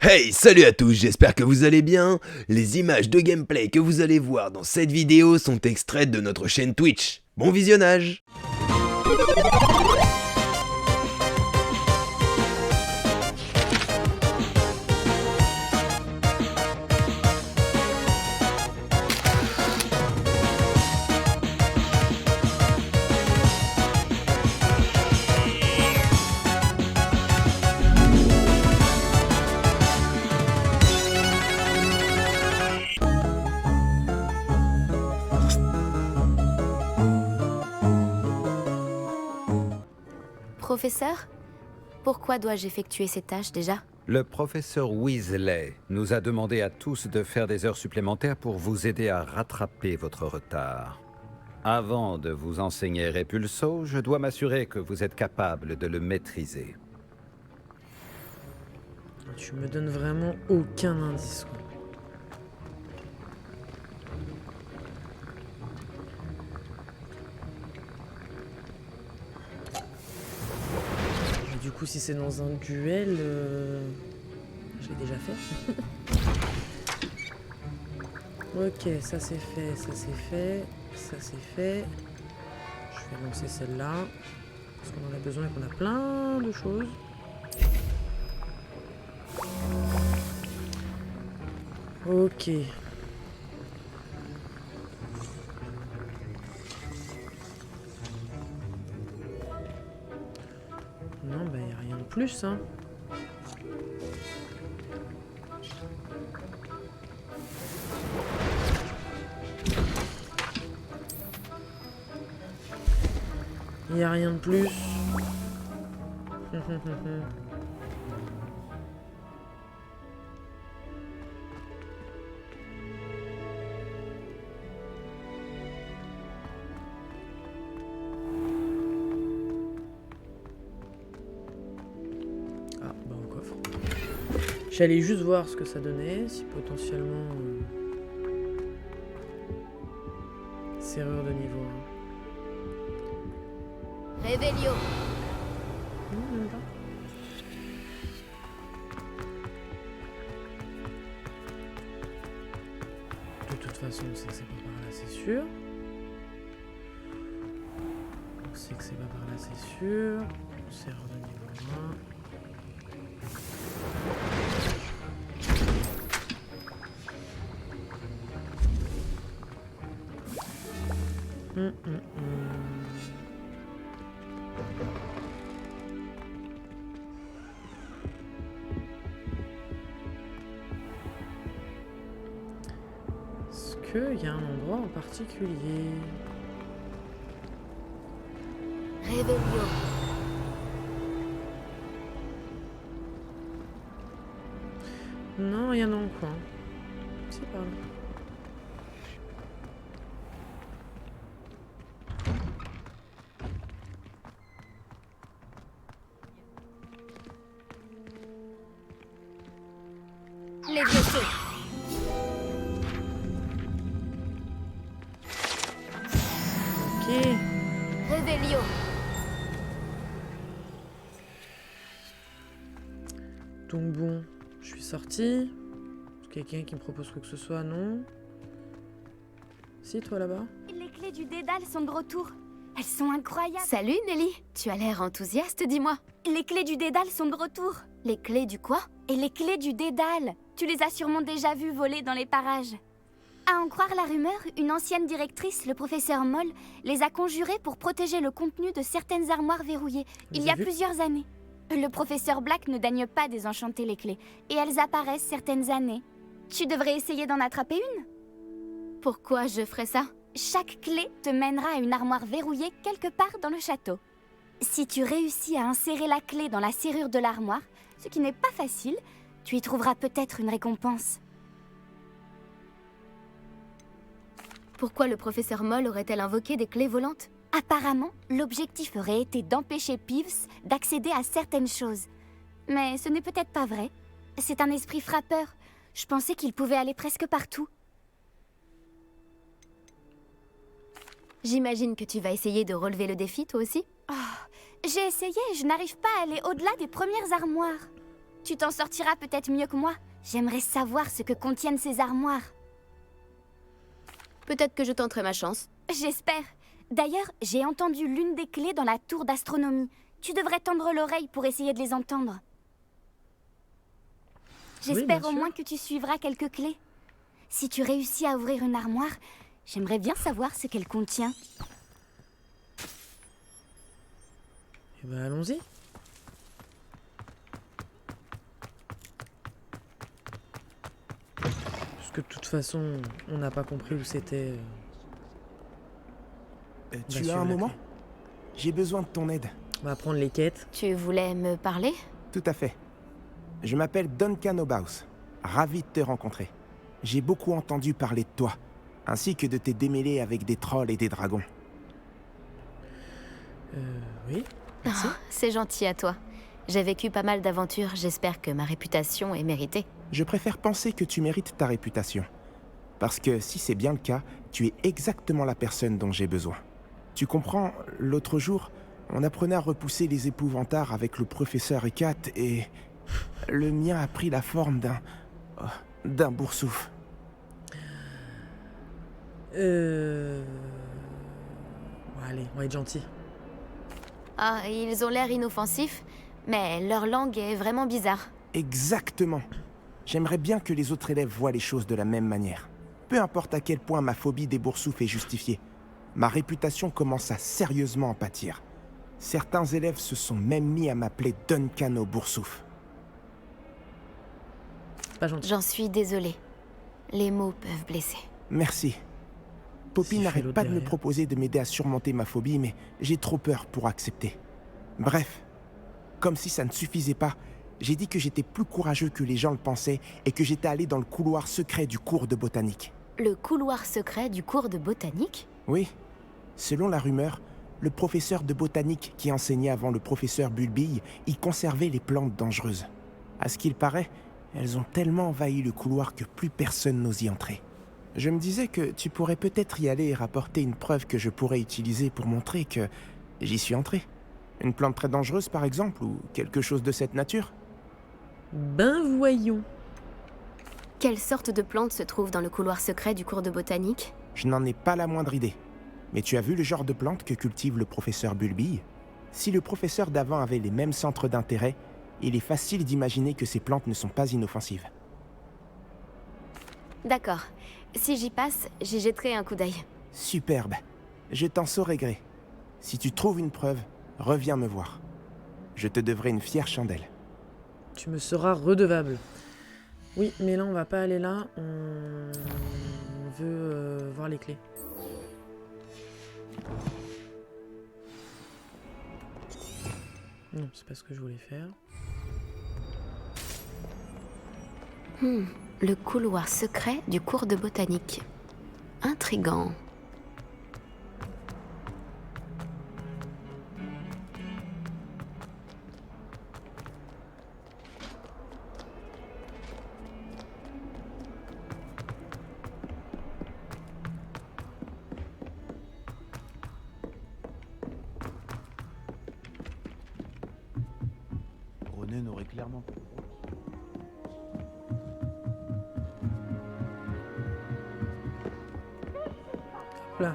Hey, salut à tous, j'espère que vous allez bien. Les images de gameplay que vous allez voir dans cette vidéo sont extraites de notre chaîne Twitch. Bon visionnage! Professeur, pourquoi dois-je effectuer ces tâches déjà? Le professeur Weasley nous a demandé à tous de faire des heures supplémentaires pour vous aider à rattraper votre retard. Avant de vous enseigner Repulso, je dois m'assurer que vous êtes capable de le maîtriser. Tu me donnes vraiment aucun indice, quoi. Mais du coup, si c'est dans un duel, je l'ai déjà fait. Ok, ça c'est fait, ça c'est fait, ça c'est fait. Je vais lancer celle-là. Parce qu'on en a besoin et qu'on a plein de choses. Ok. Non, bah y a rien de plus, hein. Y a rien de plus. Ah, bah au coffre. J'allais juste voir ce que ça donnait, si potentiellement... serrure de niveau 1. Réveillon. Même pas. De toute façon, on sait que c'est pas par là, c'est sûr. On sait que c'est pas par là, c'est sûr. Serrure de niveau 1. Est-ce qu'il y a un endroit en particulier? Réveillon. Non, rien dans le coin. C'est pas là. Les vaisseaux. Ok. Réveillon. Donc bon, je suis sorti. Quelqu'un qui me propose quoi que ce soit, non? Si, toi là-bas? Les clés du dédale sont de retour. Elles sont incroyables. Salut Nelly, tu as l'air enthousiaste, dis-moi. Les clés du dédale sont de retour. Les clés du quoi? Et les clés du dédale, tu les as sûrement déjà vues voler dans les parages. À en croire la rumeur, une ancienne directrice, le professeur Moll, les a conjurées pour protéger le contenu de certaines armoires verrouillées, il y a plusieurs années. Le professeur Black ne daigne pas désenchanter les clés, et elles apparaissent certaines années. Tu devrais essayer d'en attraper une. Pourquoi je ferais ça? Chaque clé te mènera à une armoire verrouillée quelque part dans le château. Si tu réussis à insérer la clé dans la serrure de l'armoire, ce qui n'est pas facile, tu y trouveras peut-être une récompense. Pourquoi le professeur Moll aurait-elle invoqué des clés volantes? Apparemment, l'objectif aurait été d'empêcher Peeves d'accéder à certaines choses. Mais ce n'est peut-être pas vrai. C'est un esprit frappeur. Je pensais qu'il pouvait aller presque partout. J'imagine que tu vas essayer de relever le défi, toi aussi? J'ai essayé, je n'arrive pas à aller au-delà des premières armoires. Tu t'en sortiras peut-être mieux que moi. J'aimerais savoir ce que contiennent ces armoires. Peut-être que je tenterai ma chance. J'espère. D'ailleurs, j'ai entendu l'une des clés dans la tour d'astronomie. Tu devrais tendre l'oreille pour essayer de les entendre. J'espère bien au sûr. moins que tu suivras quelques clés. Si tu réussis à ouvrir une armoire, j'aimerais bien savoir ce qu'elle contient. Eh ben, allons-y. Puisque de toute façon, on n'a pas compris où c'était. Tu suivre as un la moment? clé. J'ai besoin de ton aide. On va prendre les quêtes. Tu voulais me parler? Tout à fait. Je m'appelle Duncan Obaus. Ravi de te rencontrer. J'ai beaucoup entendu parler de toi, ainsi que de tes démêlés avec des trolls et des dragons. Oui. Merci. C'est gentil à toi. J'ai vécu pas mal d'aventures, j'espère que ma réputation est méritée. Je préfère penser que tu mérites ta réputation. Parce que si c'est bien le cas, tu es exactement la personne dont j'ai besoin. Tu comprends, l'autre jour, on apprenait à repousser les épouvantards avec le professeur Ekat et... le mien a pris la forme d'un boursouf. Bon, allez, on va être gentil. Ah, ils ont l'air inoffensifs, mais leur langue est vraiment bizarre. Exactement. J'aimerais bien que les autres élèves voient les choses de la même manière. Peu importe à quel point ma phobie des boursoufs est justifiée, ma réputation commence à sérieusement en pâtir. Certains élèves se sont même mis à m'appeler Duncan au boursouf. Pas gentil. J'en suis désolée. Les mots peuvent blesser. Merci. Poppy Si n'arrête l'autre pas de me derrière. proposer de m'aider à surmonter ma phobie, mais j'ai trop peur pour accepter. Bref, comme si ça ne suffisait pas, j'ai dit que j'étais plus courageux que les gens le pensaient et que j'étais allé dans le couloir secret du cours de botanique. Le couloir secret du cours de botanique? Oui, selon la rumeur, le professeur de botanique qui enseignait avant le professeur Bulbille y conservait les plantes dangereuses. À ce qu'il paraît, elles ont tellement envahi le couloir que plus personne n'ose y entrer. Je me disais que tu pourrais peut-être y aller et rapporter une preuve que je pourrais utiliser pour montrer que j'y suis entré. Une plante très dangereuse par exemple, ou quelque chose de cette nature. Ben voyons. Quelle sorte de plante se trouve dans le couloir secret du cours de botanique? Je n'en ai pas la moindre idée. Mais tu as vu le genre de plante que cultive le professeur Bulbille? Si le professeur d'avant avait les mêmes centres d'intérêt, il est facile d'imaginer que ces plantes ne sont pas inoffensives. D'accord. Si j'y passe, j'y jetterai un coup d'œil. Superbe. Je t'en saurai gré. Si tu trouves une preuve, reviens me voir. Je te devrai une fière chandelle. Tu me seras redevable. Oui, mais là, on va pas aller là. On veut voir les clés. Non, c'est pas ce que je voulais faire. Le couloir secret du cours de botanique. Intriguant. René n'aurait clairement pas. Là.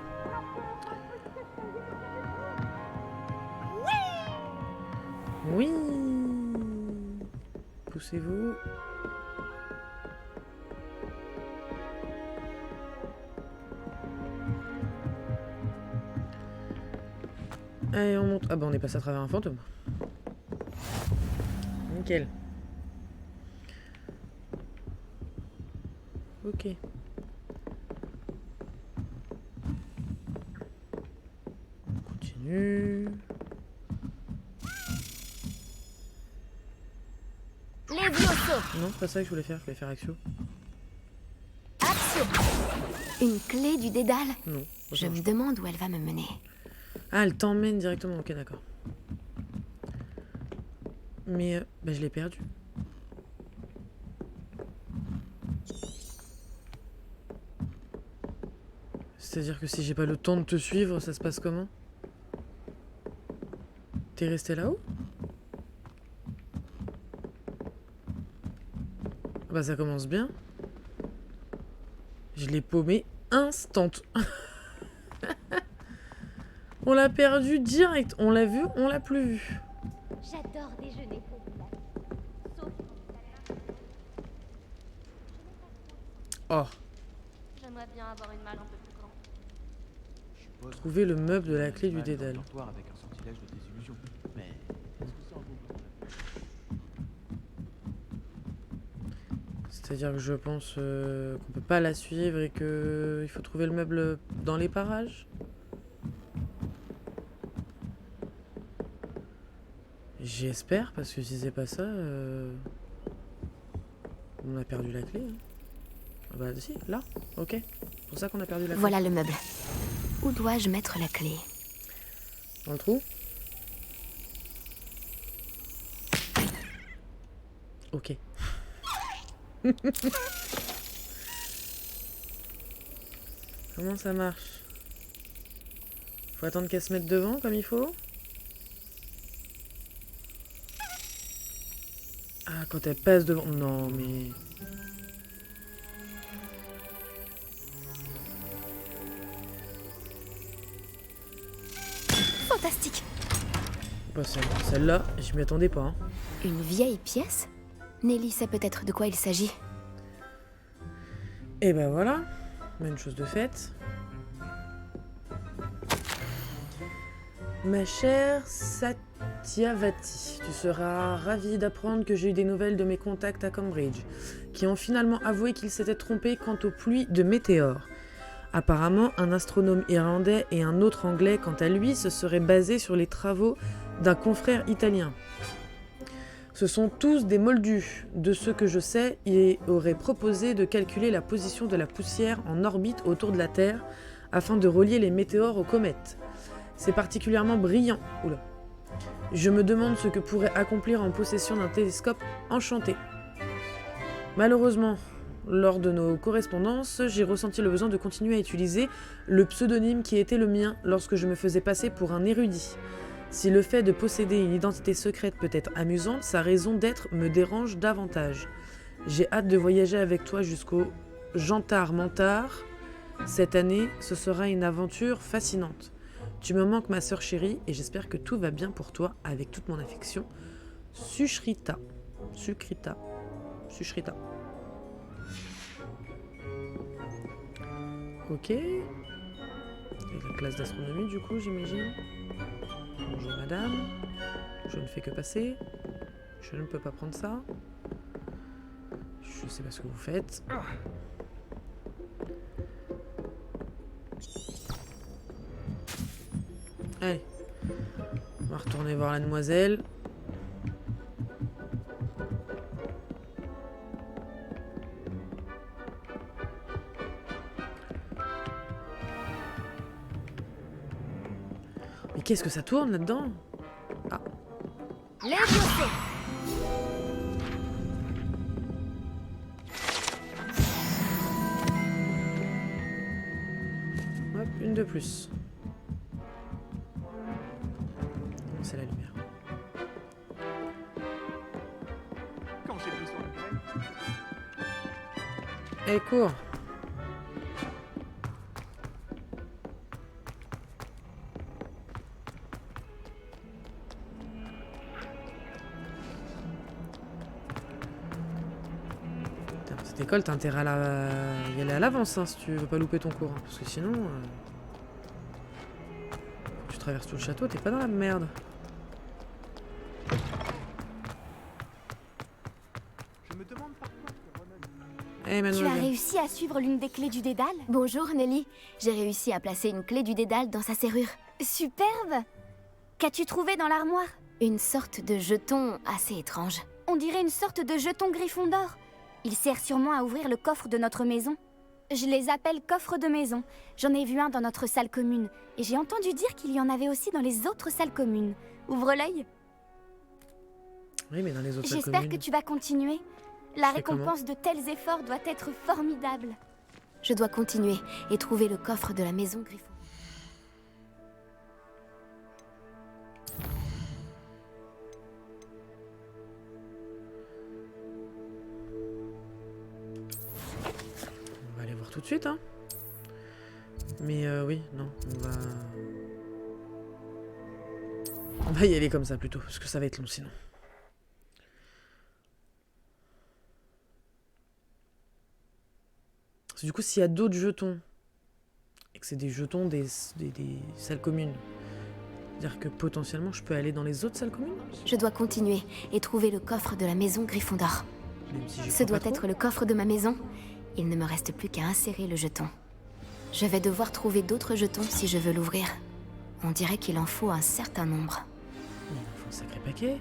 Oui. Poussez-vous. Allez, on monte. Ah bah on est passé à travers un fantôme. Nickel. Ok. On continue. Levioso, Non, c'est pas ça que je voulais faire Axio. Axio. Une clé du dédale? Non. Je me demande où elle va me mener. Ah, elle t'emmène directement, ok, d'accord. Mais bah, je l'ai perdu. C'est-à-dire que si j'ai pas le temps de te suivre, ça se passe comment? T'es resté là-haut? Bah ça commence bien. Je l'ai paumé instant. On l'a perdu direct. On l'a vu, on l'a plus vu. J'adore déjeuner. Sauf Oh, j'aimerais bien avoir une malle un peu plus grande. trouver le meuble de la clé du dédale. Avec un sortilège de désillusion. Mais est-ce que c'est un bon plan? C'est-à-dire que je pense qu'on peut pas la suivre et que il faut trouver le meuble dans les parages. J'espère, parce que si c'est pas ça, on a perdu la clé. Hein. Ah bah si, là, ok. C'est pour ça qu'on a perdu la clé. Voilà le meuble. Où dois-je mettre la clé? Dans le trou. Ok. Comment ça marche? Faut attendre qu'elle se mette devant comme il faut? Ah, quand elle passe devant... Non, mais... Fantastique! Bah, celle-là, je m'y attendais pas. Hein. Une vieille pièce? Nelly sait peut-être de quoi il s'agit. Et ben voilà, une chose de faite. Ma chère Satyavati, tu seras ravie d'apprendre que j'ai eu des nouvelles de mes contacts à Cambridge, qui ont finalement avoué qu'ils s'étaient trompés quant aux pluies de météores. Apparemment, un astronome irlandais et un autre anglais, quant à lui, se seraient basés sur les travaux d'un confrère italien. Ce sont tous des moldus. De ce que je sais, il aurait proposé de calculer la position de la poussière en orbite autour de la Terre afin de relier les météores aux comètes. C'est particulièrement brillant. Oula. Je me demande ce que pourrait accomplir en possession d'un télescope enchanté. Malheureusement, lors de nos correspondances, j'ai ressenti le besoin de continuer à utiliser le pseudonyme qui était le mien lorsque je me faisais passer pour un érudit. Si le fait de posséder une identité secrète peut être amusante, sa raison d'être me dérange davantage. J'ai hâte de voyager avec toi jusqu'au Jantar-Mantar. Cette année, ce sera une aventure fascinante. Tu me manques, ma sœur chérie, et j'espère que tout va bien pour toi avec toute mon affection. Sushrita. Sukrita. Sushrita. Ok. Et la classe d'astronomie, du coup, j'imagine. Bonjour madame, je ne fais que passer, je ne peux pas prendre ça, je sais pas ce que vous faites. Allez, on va retourner voir la demoiselle. Mais qu'est-ce que ça tourne là-dedans? Ah. Hop, une de plus. C'est la lumière. Quand j'ai besoin de Allez, cours. Cette école, t'as intérêt à y aller à l'avance hein, si tu veux pas louper ton cours. Hein, parce que sinon, tu traverses tout le château, t'es pas dans la merde. Je me demande parfois ce que Ronald... Eh, Tu mademoiselle. as réussi à suivre l'une des clés du dédale? Bonjour Nelly, j'ai réussi à placer une clé du dédale dans sa serrure. Superbe! Qu'as-tu trouvé dans l'armoire? Une sorte de jeton assez étrange. On dirait une sorte de jeton Gryffondor. Il sert sûrement à ouvrir le coffre de notre maison. Je les appelle coffres de maison. J'en ai vu un dans notre salle commune. Et j'ai entendu dire qu'il y en avait aussi dans les autres salles communes. Ouvre l'œil. Oui, mais dans les autres salles J'espère que communes. tu vas continuer. La Je fais comment? récompense de tels efforts doit être formidable. Je dois continuer et trouver le coffre de la maison Griffon. tout de suite, hein. Mais oui, non, on va y aller comme ça plutôt, parce que ça va être long sinon. Parce que du coup, s'il y a d'autres jetons, et que c'est des jetons des salles communes, c'est-à-dire que potentiellement je peux aller dans les autres salles communes? Je dois continuer et trouver le coffre de la maison Gryffondor. Même si j'y Ce crois doit pas trop. être le coffre de ma maison. Il ne me reste plus qu'à insérer le jeton. Je vais devoir trouver d'autres jetons si je veux l'ouvrir. On dirait qu'il en faut un certain nombre. Il en faut un sacré paquet.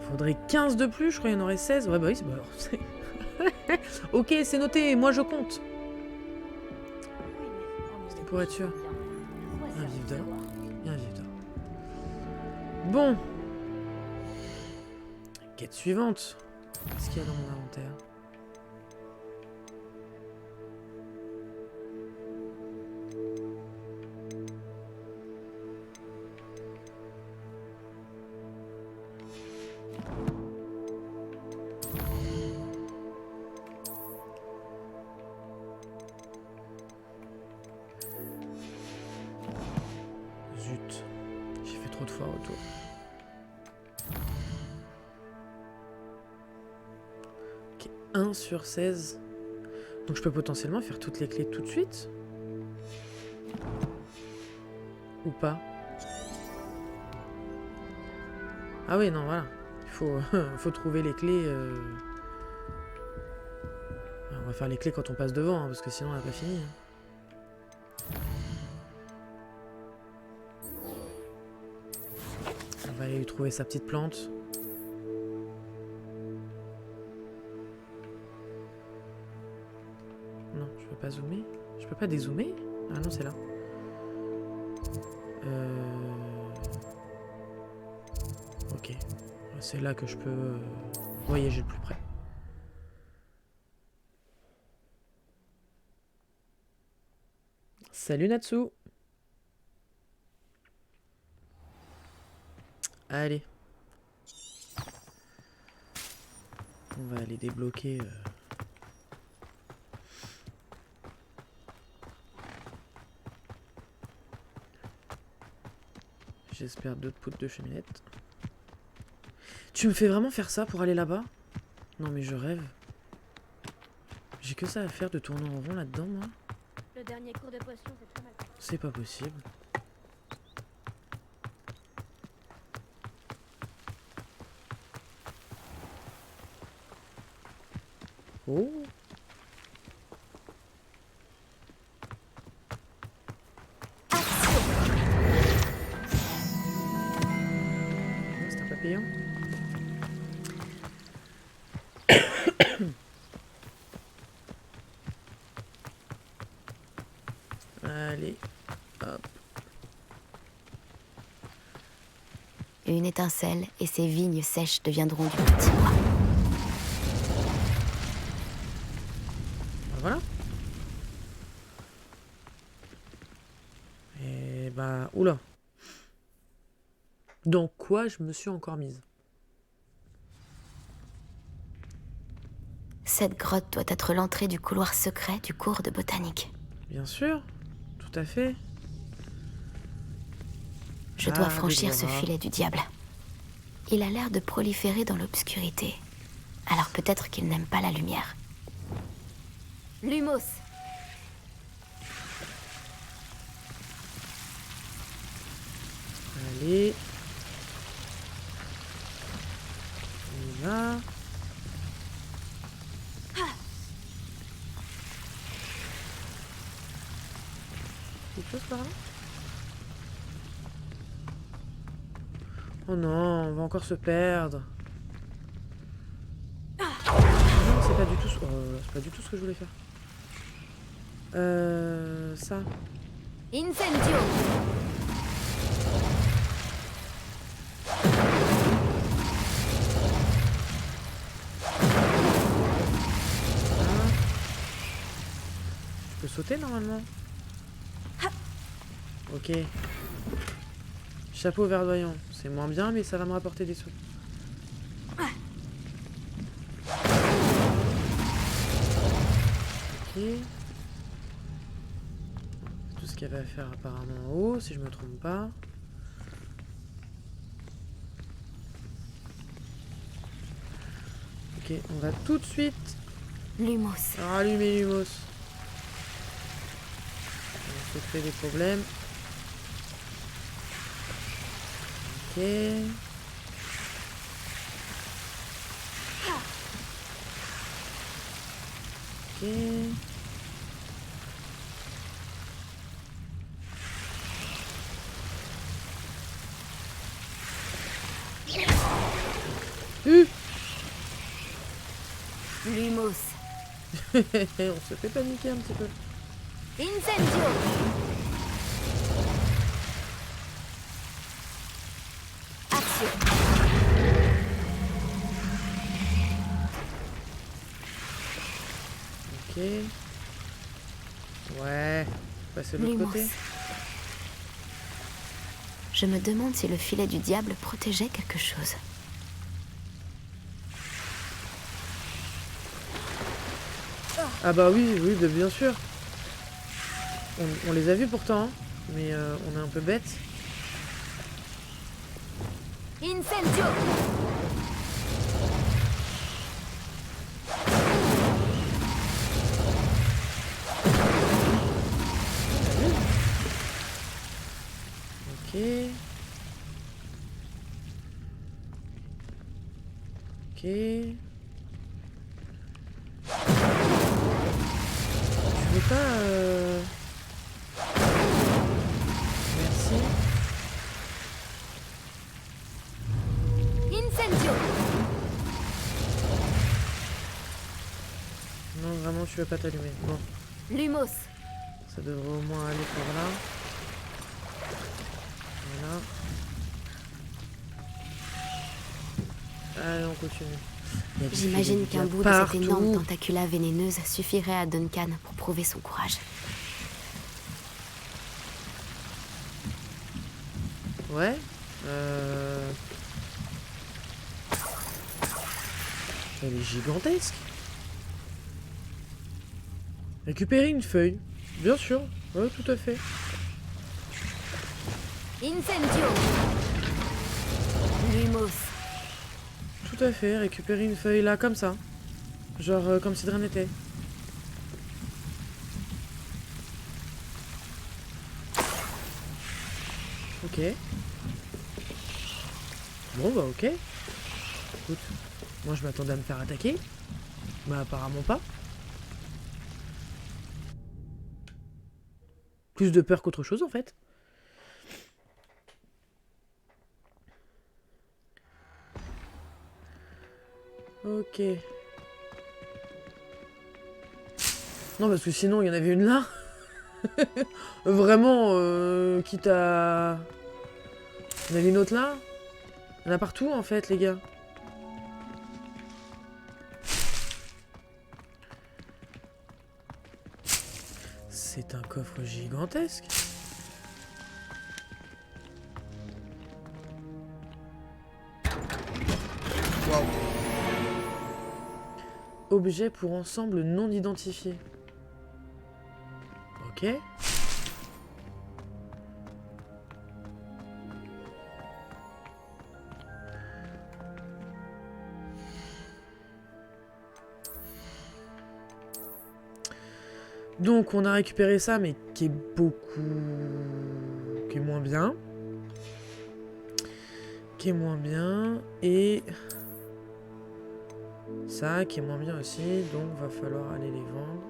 Faudrait 15 de plus, je crois qu'il y en aurait 16. Ouais, bah oui, c'est bon. Ok, c'est noté, moi je compte. C'était pour être sûr. Un vif d'or. Et un vif d'or. Bon. Quête suivante. Qu'est-ce qu'il y a dans mon inventaire? Zut. J'ai fait trop de fois retour. Ok, 1 sur 16. Donc je peux potentiellement faire toutes les clés tout de suite? Ou pas? Ah oui, non, voilà. Il faut, faut trouver les clés. On va faire les clés quand on passe devant, hein, parce que sinon on n'a pas fini. Hein. On va aller lui trouver sa petite plante. Non, je peux pas zoomer. Je peux pas dézoomer? Ah non, c'est là. Ok. C'est là que je peux voyager le plus près. Salut Natsu. Allez. On va aller débloquer... J'espère 2 poudres de cheminette. Tu me fais vraiment faire ça pour aller là-bas? Non mais je rêve. J'ai que ça à faire de tourner en rond là-dedans, moi. Le dernier cours de potion, c'est très mal. C'est pas possible. Oh. C'est un papillon. Allez, hop. Une étincelle et ces vignes sèches deviendront du petit bois. Voilà. Et bah, oula. Dans quoi je me suis encore mise? Cette grotte doit être l'entrée du couloir secret du cours de botanique. Bien sûr, tout à fait. Je dois Ah, franchir ce Déborah. filet du diable. Il a l'air de proliférer dans l'obscurité. Alors peut-être qu'il n'aime pas la lumière. Lumos. Allez. On y va. Quelque chose par là? Oh non, on va encore se perdre. Non, c'est pas du tout ce... c'est pas du tout ce que je voulais faire. Ça. Incendio. Je peux sauter normalement. Ok. Chapeau verdoyant. C'est moins bien, mais ça va me rapporter des sous. Tout ce qu'il y avait à faire apparemment en haut, si je me trompe pas. Ok, on va tout de suite Lumos. rallumer Lumos. On se crée des problèmes. Ok. Ok. Lumos. On se fait paniquer un petit peu. Incendio. Action. Ok. Ouais. Passer de l'autre Lumos. côté. Je me demande si le filet du diable protégeait quelque chose. Ah bah oui, oui, bah bien sûr. On les a vus pourtant, hein, mais on est un peu bêtes. Incendio. Ok. Ok. Je veux pas... Merci. Incendio. Non, vraiment, je veux pas t'allumer. Bon, Lumos. ça devrait au moins aller par là. Voilà. Allez, on continue. Il y a des J'imagine filets qu'un de bout de partout. cette énorme tentacula vénéneuse suffirait à Duncan pour prouver son courage. Ouais. Elle est gigantesque. Récupérer une feuille. Bien sûr. Ouais, tout à fait. Incendio. Lumos. Tout à fait. Récupérer une feuille là, comme ça. Genre, comme si de rien n'était. Ok. Bon, bah, ok. Écoute, moi je m'attendais à me faire attaquer. Mais apparemment pas. Plus de peur qu'autre chose en fait. Ok. Non, parce que sinon il y en avait une là. Vraiment, quitte à... Il y en avait une autre là. Il y en a partout en fait, les gars. C'est un coffre gigantesque. Waouh. Objet pour ensemble non identifié. Ok. Donc on a récupéré ça, mais qui est qui est moins bien. Qui est moins bien. Et ça qui est moins bien aussi. Donc va falloir aller les vendre.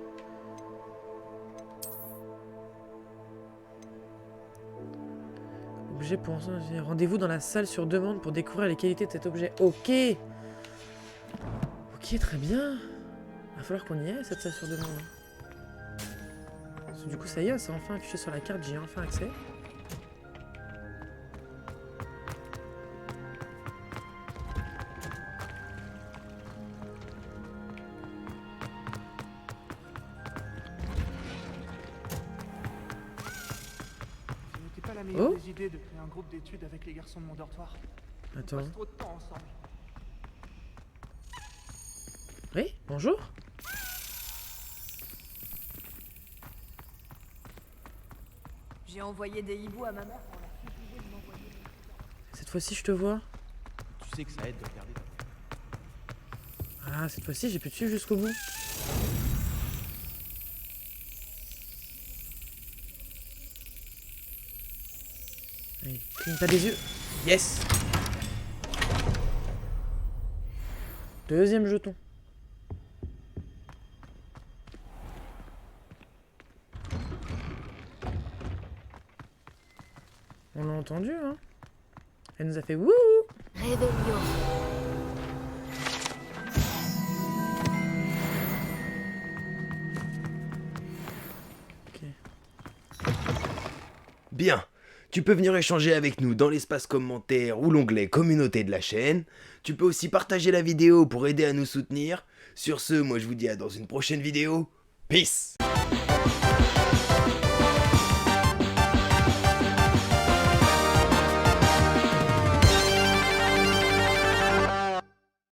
Objet pour ensemble. Rendez-vous dans la salle sur demande pour découvrir les qualités de cet objet. Ok. Ok, très bien. Va falloir qu'on y aille, cette salle sur demande. Du coup, ça y est, c'est enfin affiché sur la carte, j'ai enfin accès. Ce n'était pas la meilleure Oh. des idées de créer un groupe d'études avec les garçons de mon dortoir. On Attends. passe trop de temps ensemble. Oui, bonjour. J'ai envoyé des hiboux à ma mère pour la supplier de m'envoyer. Cette fois-ci, je te vois. Tu sais que ça aide de regarder. Ah, cette fois-ci, j'ai pu te suivre jusqu'au bout. Allez, cligne pas des yeux. Yes! Deuxième jeton. On l'a entendu, hein? Elle nous a fait wouhou! Réveillon. Bien, tu peux venir échanger avec nous dans l'espace commentaire ou l'onglet communauté de la chaîne. Tu peux aussi partager la vidéo pour aider à nous soutenir. Sur ce, moi je vous dis à dans une prochaine vidéo. Peace!